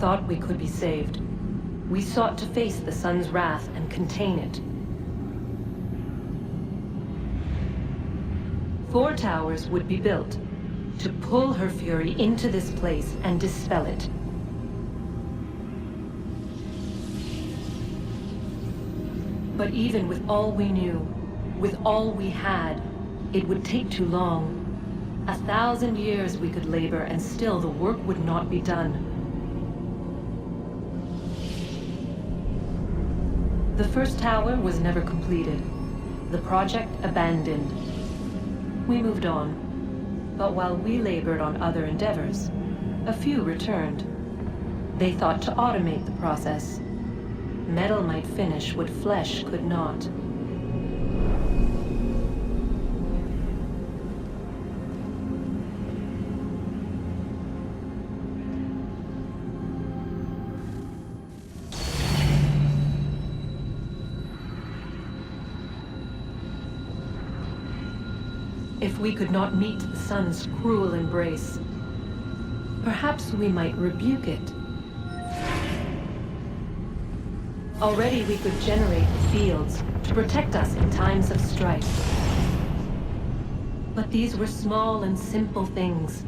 thought we could be saved. We sought to face the sun's wrath and contain it. 4 towers would be built to pull her fury into this place and dispel it. But even with all we knew, with all we had, it would take too long. 1,000 years we could labor, and still the work would not be done. The first tower was never completed. The project abandoned. We moved on. But while we labored on other endeavors, a few returned. They thought to automate the process. Metal might finish what flesh could not. If we could not meet the sun's cruel embrace, perhaps we might rebuke it. Already we could generate fields to protect us in times of strife. But these were small and simple things.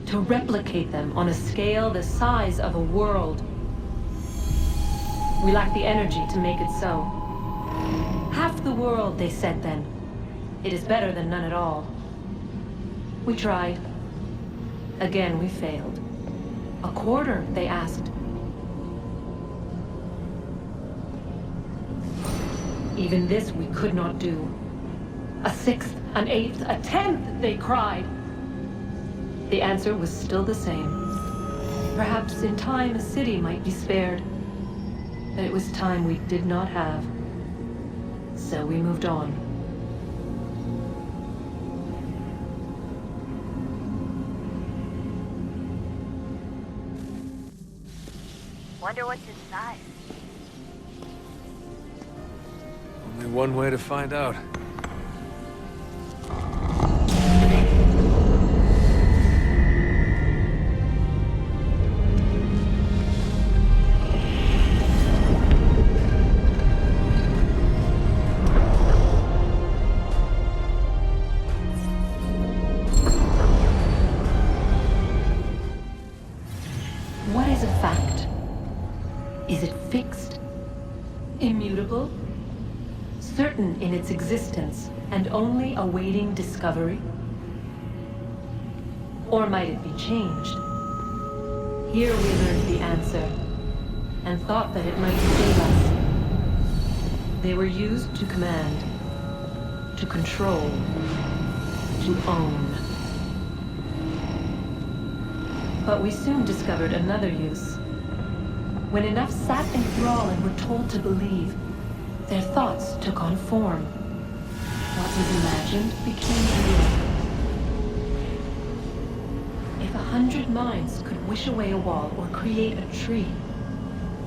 To replicate them on a scale the size of a world, we lacked the energy to make it so. Half the world, they said then. It is better than none at all. We tried. Again, we failed. A quarter, they asked. Even this we could not do. A 1/6, an 1/8, a 1/10, they cried. The answer was still the same. Perhaps in time a city might be spared. But it was time we did not have. So we moved on. Wonder what's inside. Only one way to find out. What is a fact? Is it fixed? Immutable? Certain in its existence and only awaiting discovery? Or might it be changed? Here we learned the answer and thought that it might save us. They were used to command, to control, to own. But we soon discovered another use. When enough sat in thrall and were told to believe, their thoughts took on form. What was imagined became real. If 100 minds could wish away a wall or create a tree,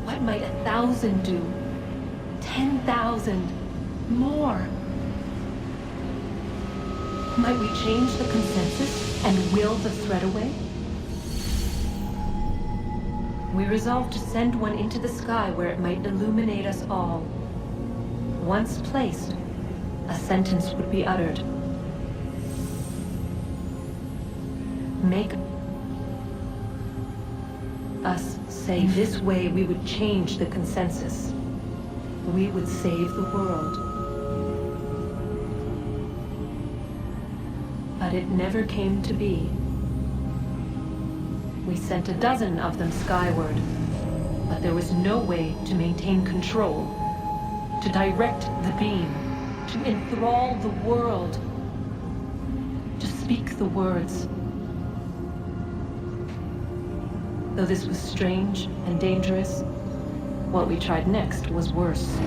what might 1,000 do? 10,000? More? Might we change the consensus and will the thread away? We resolved to send one into the sky where it might illuminate us all. Once placed, a sentence would be uttered. Make us say this way we would change the consensus. We would save the world. But it never came to be. We sent a dozen of them skyward, but there was no way to maintain control, to direct the beam, to enthrall the world, to speak the words. Though this was strange and dangerous, what we tried next was worse.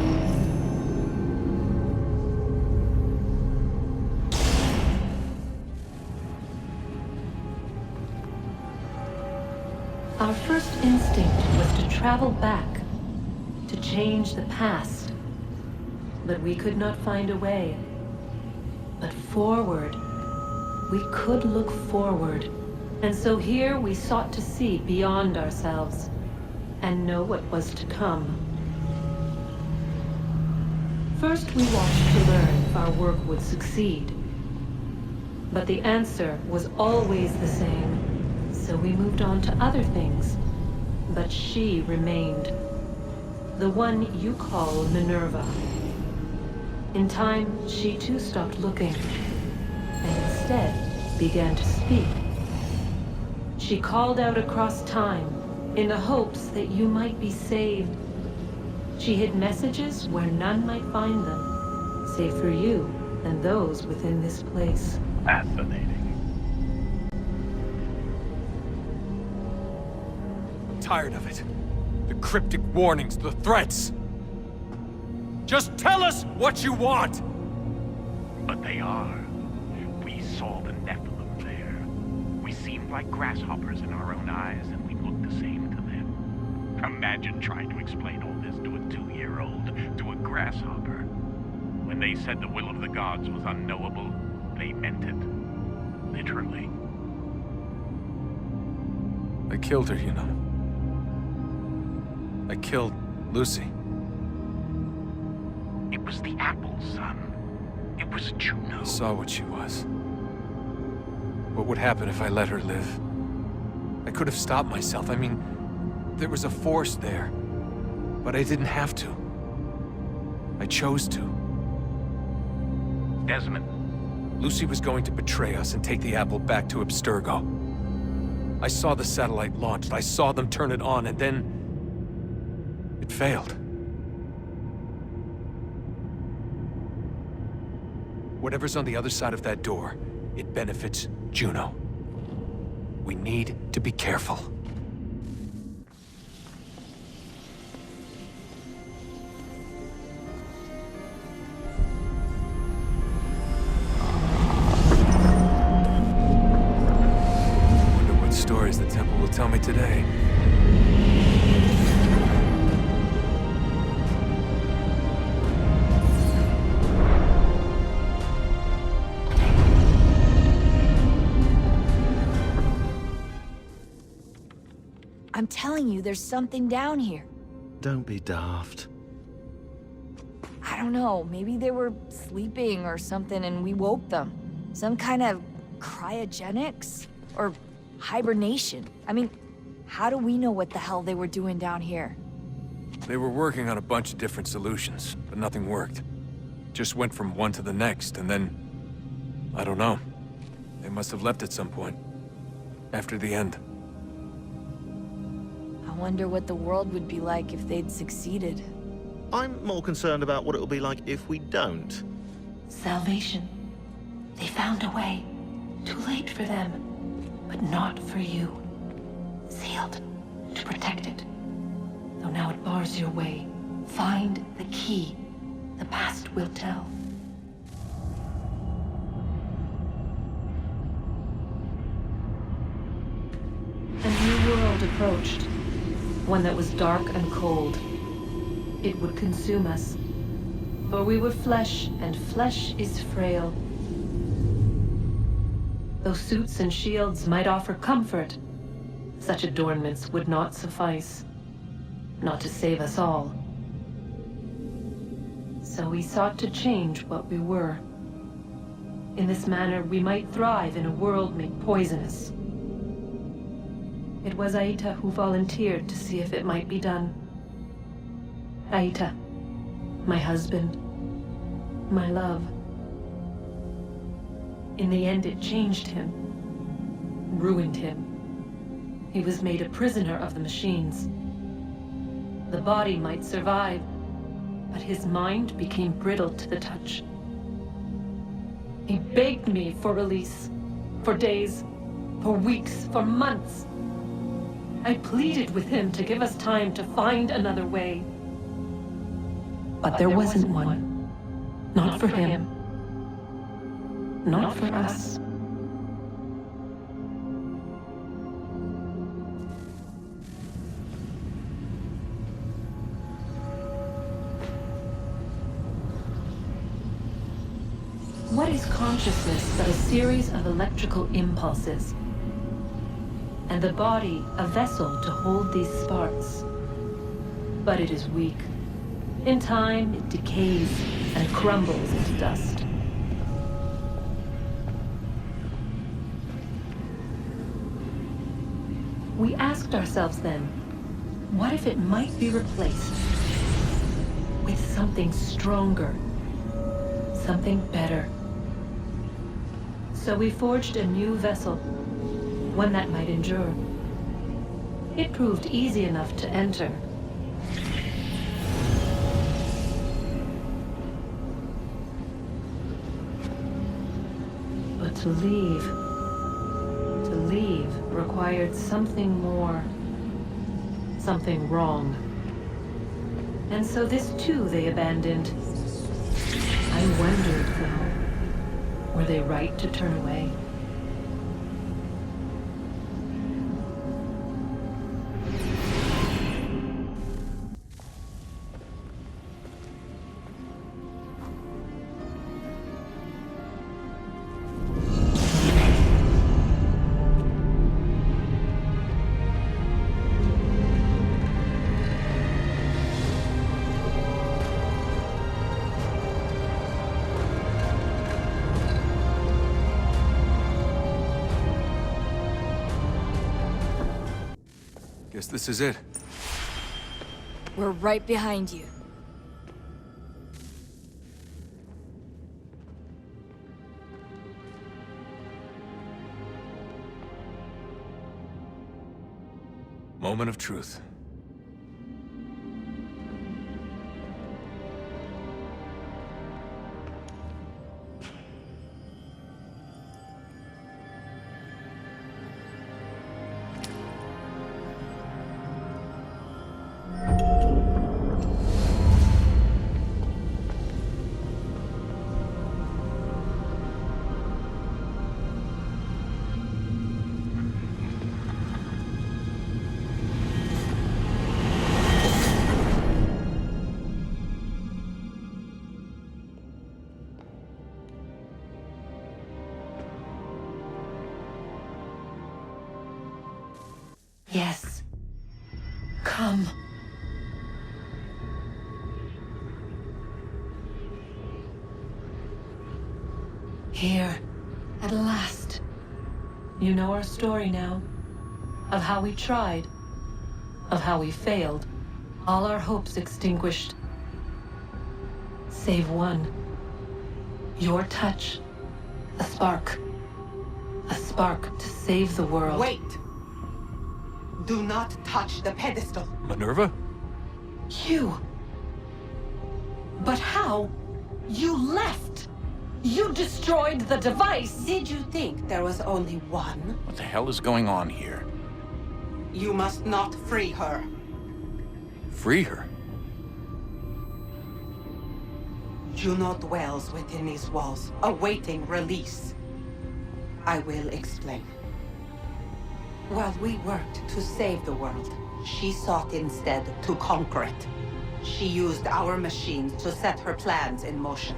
Our first instinct was to travel back, to change the past. But we could not find a way. But forward, we could look forward. And so here we sought to see beyond ourselves, and know what was to come. First, we watched to learn if our work would succeed. But the answer was always the same, so we moved on to other things. But she remained. The one you call Minerva. In time, she too stopped looking, and instead began to speak. She called out across time, in the hopes that you might be saved. She hid messages where none might find them, save for you and those within this place. Fascinating. I'm tired of it. The cryptic warnings, the threats. Just tell us what you want! But they are. We saw the Nephilim there. We seemed like grasshoppers in our own eyes, and we looked the same to them. Imagine trying to explain all this to a 2-year-old, to a grasshopper. When they said the will of the gods was unknowable, they meant it. Literally. I killed her, you know. I killed Lucy. It was the apple, son. It was Juno. I saw what she was. What would happen if I let her live? I could have stopped myself. I mean, there was a force there. But I didn't have to. I chose to. Desmond. Lucy was going to betray us and take the apple back to Abstergo. I saw the satellite launched. I saw them turn it on, and then... it failed. Whatever's on the other side of that door, it benefits Juno. We need to be careful. Wonder what stories the temple will tell me today. I'm telling you, there's something down here. Don't be daft. I don't know, maybe they were sleeping or something and we woke them. Some kind of cryogenics? Or hibernation. I mean, how do we know what the hell they were doing down here? They were working on a bunch of different solutions, but nothing worked. Just went from one to the next, and then... I don't know. They must have left at some point. After the end. I wonder what the world would be like if they'd succeeded. I'm more concerned about what it'll be like if we don't. Salvation. They found a way. Too late for them, but not for you. Sealed to protect it. Though now it bars your way. Find the key. The past will tell. A new world approached. One that was dark and cold. It would consume us. For we were flesh, and flesh is frail. Though suits and shields might offer comfort, such adornments would not suffice. Not to save us all. So we sought to change what we were. In this manner, we might thrive in a world made poisonous. It was Aita who volunteered to see if it might be done. Aita, my husband, my love. In the end, it changed him, ruined him. He was made a prisoner of the machines. The body might survive, but his mind became brittle to the touch. He begged me for release, for days, for weeks, for months. I pleaded with him to give us time to find another way. But there wasn't one. Not for him. Not for us. What is consciousness but a series of electrical impulses? And the body a vessel to hold these sparks. But it is weak. In time, it decays and crumbles into dust. We asked ourselves then, what if it might be replaced with something stronger, something better? So we forged a new vessel, one that might endure. It proved easy enough to enter. But to leave required something more, something wrong. And so this too they abandoned. I wondered, though, were they right to turn away? Guess this is it. We're right behind you. Moment of truth. Yes. Come. Here, at last. You know our story now. Of how we tried. Of how we failed. All our hopes extinguished. Save one. Your touch. A spark. A spark to save the world. Wait! Do not touch the pedestal. Minerva? You. But how? You left. You destroyed the device. Did you think there was only one? What the hell is going on here? You must not free her. Free her? Juno dwells within these walls, awaiting release. I will explain. While we worked to save the world, she sought instead to conquer it. She used our machines to set her plans in motion.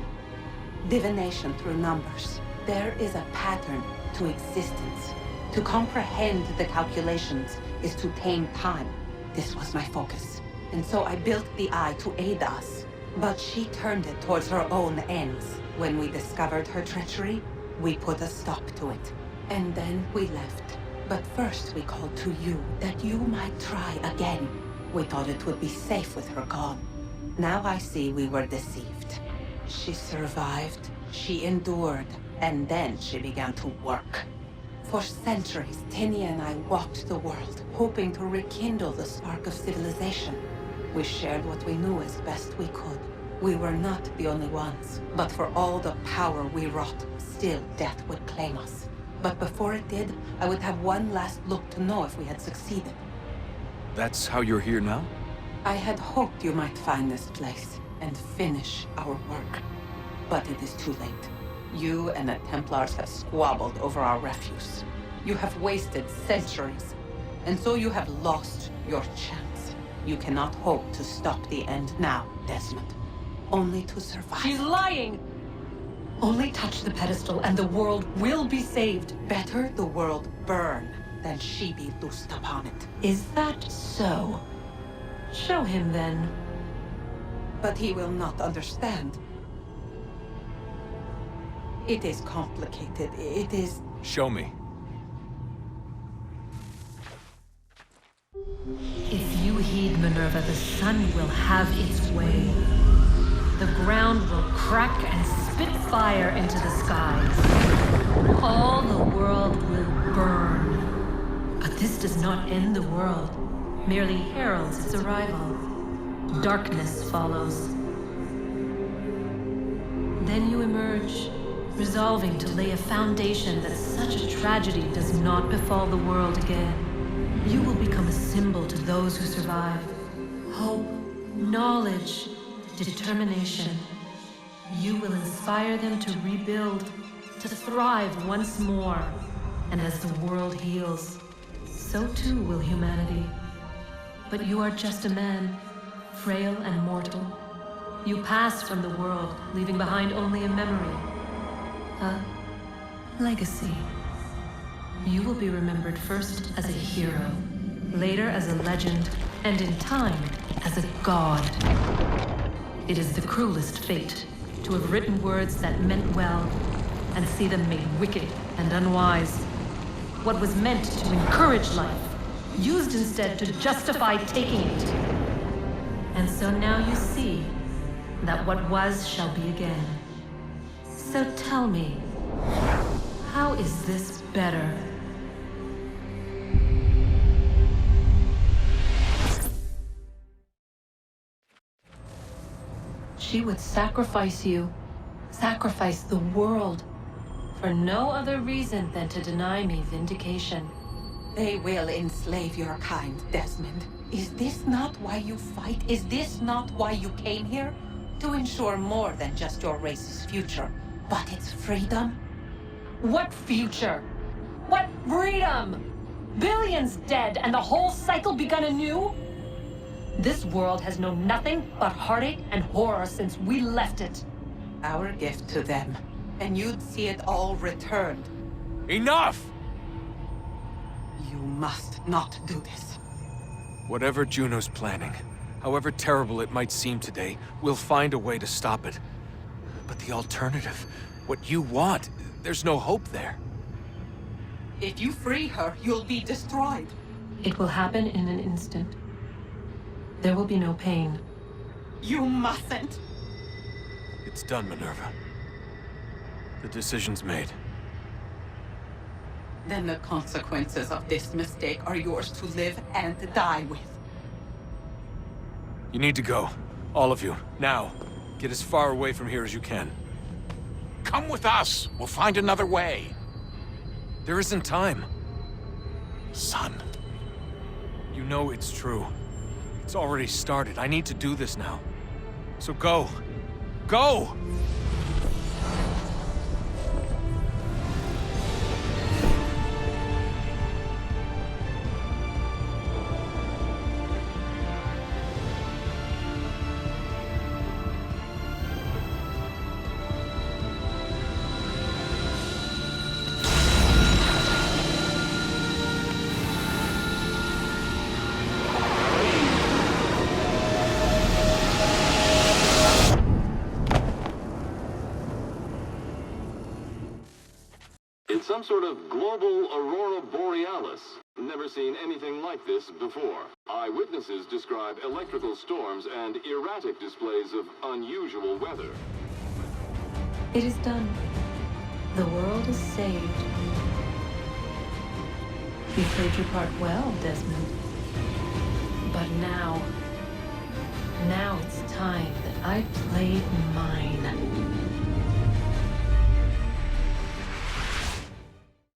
Divination through numbers. There is a pattern to existence. To comprehend the calculations is to tame time. This was my focus. And so I built the Eye to aid us. But she turned it towards her own ends. When we discovered her treachery, we put a stop to it. And then we left. But first we called to you, that you might try again. We thought it would be safe with her gone. Now I see we were deceived. She survived, she endured, and then she began to work. For centuries, Tinia and I walked the world, hoping to rekindle the spark of civilization. We shared what we knew as best we could. We were not the only ones, but for all the power we wrought, still death would claim us. But before it did, I would have one last look to know if we had succeeded. That's how you're here now? I had hoped you might find this place and finish our work. But it is too late. You and the Templars have squabbled over our refuse. You have wasted centuries, and so you have lost your chance. You cannot hope to stop the end now, Desmond. Only to survive. She's lying! Only touch the pedestal and the world will be saved. Better the world burn than she be loosed upon it. Is that so? Show him then. But he will not understand. It is complicated. It is... Show me. If you heed Minerva, the sun will have its way. The ground will crack and spit fire into the skies. All the world will burn. But this does not end the world, merely heralds its arrival. Darkness follows. Then you emerge, resolving to lay a foundation that such a tragedy does not befall the world again. You will become a symbol to those who survive. Hope, knowledge, determination. You will inspire them to rebuild, to thrive once more. And as the world heals, so too will humanity. But you are just a man, frail and mortal. You pass from the world, leaving behind only a memory. A legacy. You will be remembered first as a hero, later as a legend, and in time, as a god. It is the cruelest fate to have written words that meant well, and see them made wicked and unwise. What was meant to encourage life, used instead to justify taking it. And so now you see that what was shall be again. So tell me, how is this better? She would sacrifice you, sacrifice the world, for no other reason than to deny me vindication. They will enslave your kind, Desmond. Is this not why you fight? Is this not why you came here? To ensure more than just your race's future, but its freedom? What future? What freedom? Billions dead and the whole cycle begun anew? This world has known nothing but heartache and horror since we left it. Our gift to them, and you'd see it all returned. Enough! You must not do this. Whatever Juno's planning, however terrible it might seem today, we'll find a way to stop it. But the alternative, what you want, there's no hope there. If you free her, you'll be destroyed. It will happen in an instant. There will be no pain. You mustn't. It's done, Minerva. The decision's made. Then the consequences of this mistake are yours to live and die with. You need to go. All of you. Now. Get as far away from here as you can. Come with us. We'll find another way. There isn't time. Son. You know it's true. It's already started. I need to do this now. So go. Go! It's some sort of global aurora borealis. Never seen anything like this before. Eyewitnesses describe electrical storms and erratic displays of unusual weather. It is done. The world is saved. You played your part well, Desmond. But now it's time that I played mine.